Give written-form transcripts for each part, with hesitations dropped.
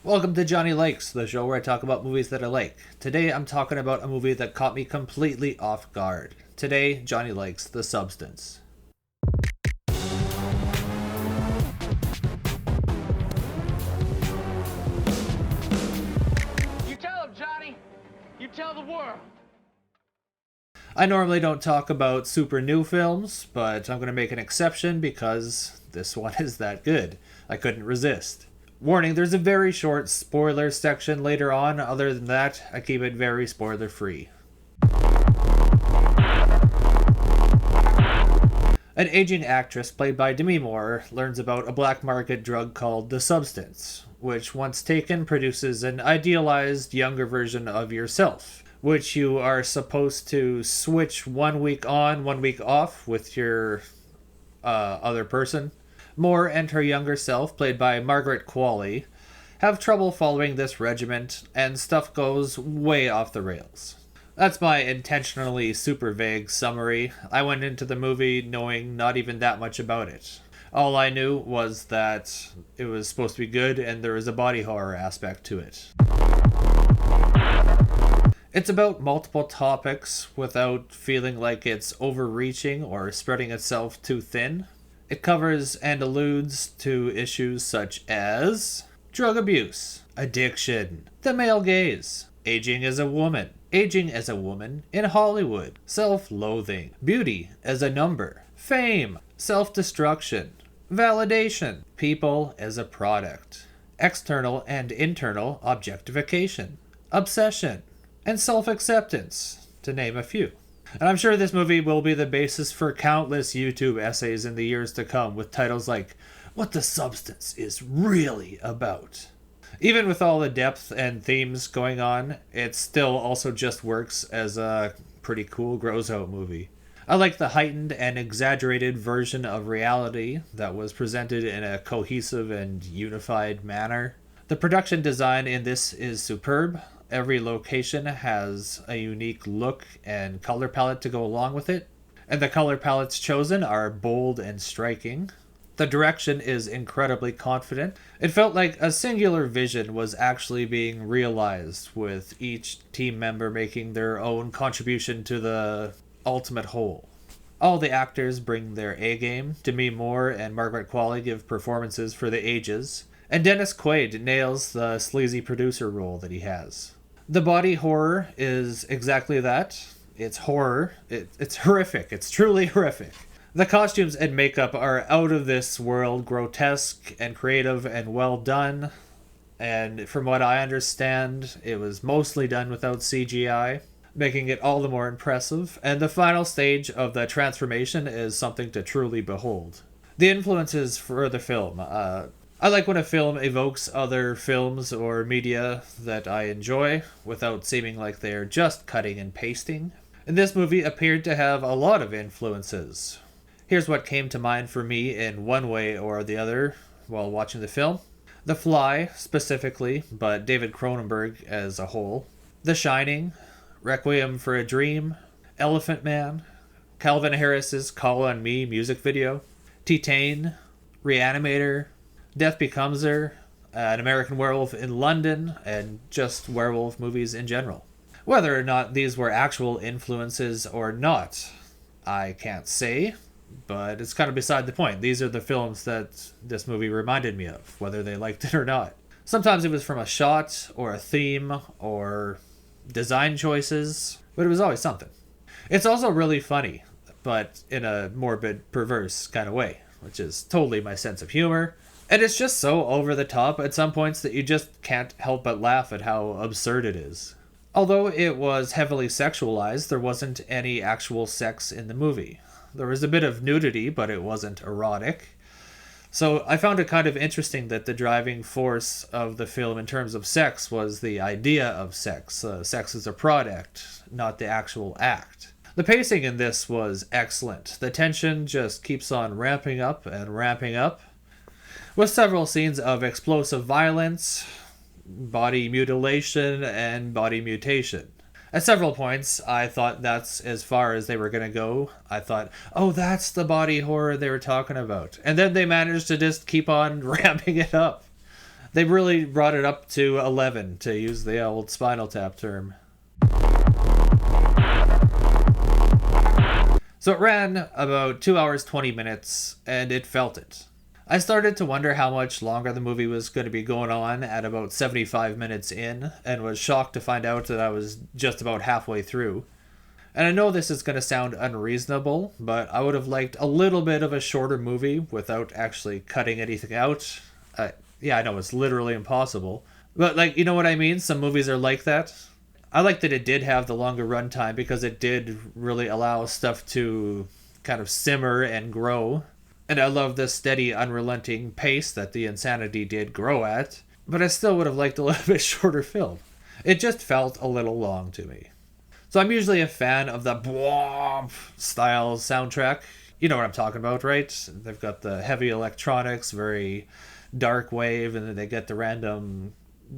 Welcome to Johnny Likes, the show where I talk about movies that I like. Today I'm talking about a movie that caught me completely off guard. Today, Johnny Likes The Substance. You tell him, Johnny. You tell the world. I normally don't talk about super new films, but I'm going to make an exception because this one is that good. I couldn't resist. Warning, there's a very short spoiler section later on. Other than that, I keep it very spoiler free. An aging actress played by Demi Moore learns about a black market drug called the Substance, which once taken produces an idealized younger version of yourself, which you are supposed to switch 1 week on, 1 week off with your other person. Moore and her younger self, played by Margaret Qualley, have trouble following this regiment, and stuff goes way off the rails. That's my intentionally super vague summary. I went into the movie knowing not even that much about it. All I knew was that it was supposed to be good and there was a body horror aspect to it. It's about multiple topics without feeling like it's overreaching or spreading itself too thin. It covers and alludes to issues such as drug abuse, addiction, the male gaze, aging as a woman in Hollywood, self-loathing, beauty as a number, fame, self-destruction, validation, people as a product, external and internal objectification, obsession, and self-acceptance, to name a few. And I'm sure this movie will be the basis for countless YouTube essays in the years to come with titles like, What the Substance is Really About. Even with all the depth and themes going on, it still also just works as a pretty cool grows-out movie. I like the heightened and exaggerated version of reality that was presented in a cohesive and unified manner. The production design in this is superb. Every location has a unique look and color palette to go along with it, and the color palettes chosen are bold and striking. The direction is incredibly confident. It felt like a singular vision was actually being realized, with each team member making their own contribution to the ultimate whole. All the actors bring their A-game. Demi Moore and Margaret Qualley give performances for the ages, and Dennis Quaid nails the sleazy producer role that he has. The body horror is exactly that. It's horror. It's horrific. It's truly horrific. The costumes and makeup are out of this world, grotesque and creative and well done. And from what I understand, it was mostly done without CGI, making it all the more impressive. And the final stage of the transformation is something to truly behold. The influences for the film. I like when a film evokes other films or media that I enjoy without seeming like they're just cutting and pasting. And this movie appeared to have a lot of influences. Here's what came to mind for me in one way or the other while watching the film. The Fly, specifically, but David Cronenberg as a whole. The Shining, Requiem for a Dream, Elephant Man, Calvin Harris's Call on Me music video, Titane, Reanimator, Death Becomes Her, An American Werewolf in London, and just werewolf movies in general. Whether or not these were actual influences or not, I can't say, but it's kind of beside the point. These are the films that this movie reminded me of, whether they liked it or not. Sometimes it was from a shot, or a theme, or design choices, but it was always something. It's also really funny, but in a morbid, perverse kind of way, which is totally my sense of humor. And it's just so over the top at some points that you just can't help but laugh at how absurd it is. Although it was heavily sexualized, there wasn't any actual sex in the movie. There was a bit of nudity, but it wasn't erotic. So I found it kind of interesting that the driving force of the film in terms of sex was the idea of sex. Sex as a product, not the actual act. The pacing in this was excellent. The tension just keeps on ramping up and ramping up, with several scenes of explosive violence, body mutilation, and body mutation. At several points, I thought that's as far as they were going to go. I thought, oh, that's the body horror they were talking about. And then they managed to just keep on ramping it up. They really brought it up to 11, to use the old Spinal Tap term. So it ran about 2 hours 20 minutes, and it felt it. I started to wonder how much longer the movie was going to be going on at about 75 minutes in, and was shocked to find out that I was just about halfway through. And I know this is going to sound unreasonable, but I would have liked a little bit of a shorter movie without actually cutting anything out. Yeah, I know it's literally impossible. But, like, you know what I mean? Some movies are like that. I like that it did have the longer runtime because it did really allow stuff to kind of simmer and grow. And I love the steady, unrelenting pace that the insanity did grow at. But I still would have liked a little bit shorter film. It just felt a little long to me. So I'm usually a fan of the bwomp style soundtrack. You know what I'm talking about, right? They've got the heavy electronics, very dark wave, and then they get the random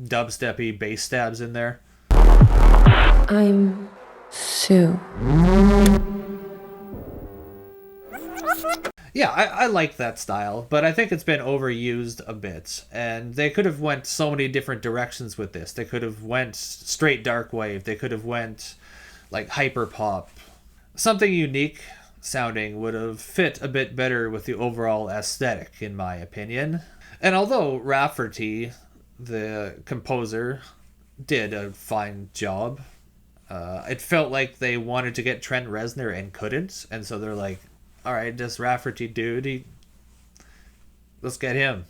dubsteppy bass stabs in there. I'm Sue. Yeah, I like that style, but I think it's been overused a bit, and they could have went so many different directions with this. They could have went straight dark wave. They could have went like hyper pop. Something unique sounding would have fit a bit better with the overall aesthetic, in my opinion. And although Rafferty, the composer, did a fine job, it felt like they wanted to get Trent Reznor and couldn't, and so they're like, all right, this Rafferty dude, let's get him.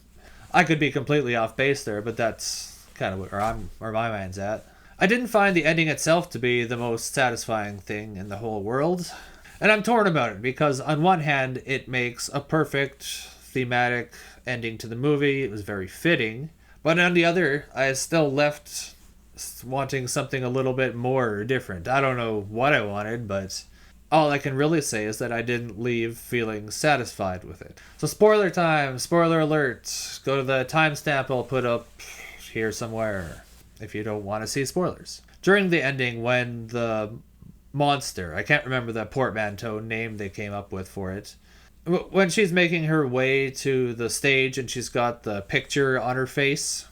I could be completely off base there, but that's kind of where my mind's at. I didn't find the ending itself to be the most satisfying thing in the whole world, and I'm torn about it because on one hand, it makes a perfect thematic ending to the movie. It was very fitting, but on the other, I still left wanting something a little bit more different. I don't know what I wanted, but all I can really say is that I didn't leave feeling satisfied with it. So spoiler time, spoiler alert. Go to the timestamp I'll put up here somewhere if you don't want to see spoilers. During the ending, when the monster, I can't remember the portmanteau name they came up with for it, when she's making her way to the stage and she's got the picture on her face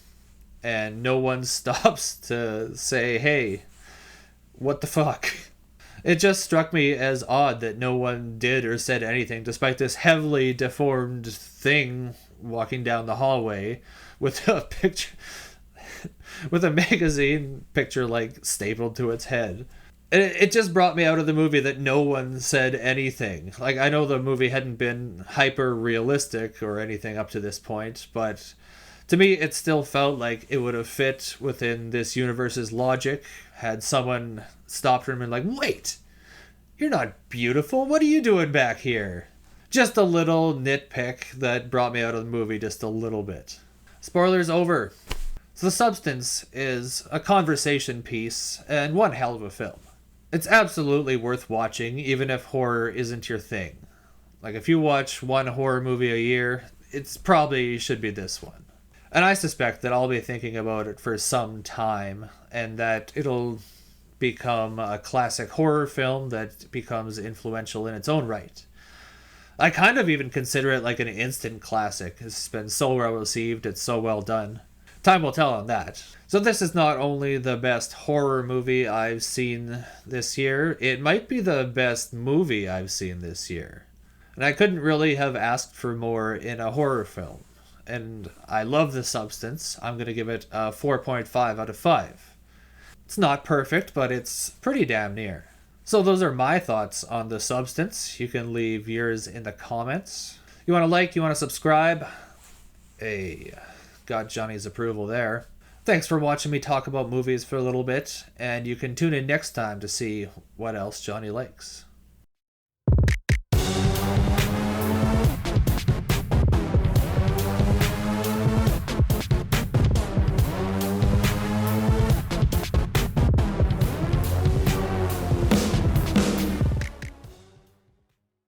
and no one stops to say, hey, what the fuck? It just struck me as odd that no one did or said anything despite this heavily deformed thing walking down the hallway with a picture, with a magazine picture like stapled to its head. It just brought me out of the movie that no one said anything. Like, I know the movie hadn't been hyper realistic or anything up to this point, but to me it still felt like it would have fit within this universe's logic had someone stopped her and been like, wait, you're not beautiful, what are you doing back here? Just a little nitpick that brought me out of the movie just a little bit. Spoilers over. So The Substance is a conversation piece and one hell of a film. It's absolutely worth watching, even if horror isn't your thing. Like, if you watch one horror movie a year, it's probably should be this one. And I suspect that I'll be thinking about it for some time, and that it'll become a classic horror film that becomes influential in its own right. I kind of even consider it like an instant classic. It's been so well received, it's so well done. Time will tell on that. So this is not only the best horror movie I've seen this year, it might be the best movie I've seen this year. And I couldn't really have asked for more in a horror film. And I love The Substance. I'm going to give it a 4.5 out of 5. It's not perfect, but it's pretty damn near. So those are my thoughts on The Substance. You can leave yours in the comments. You want to like, you want to subscribe? Hey, got Johnny's approval there. Thanks for watching me talk about movies for a little bit, and you can tune in next time to see what else Johnny likes.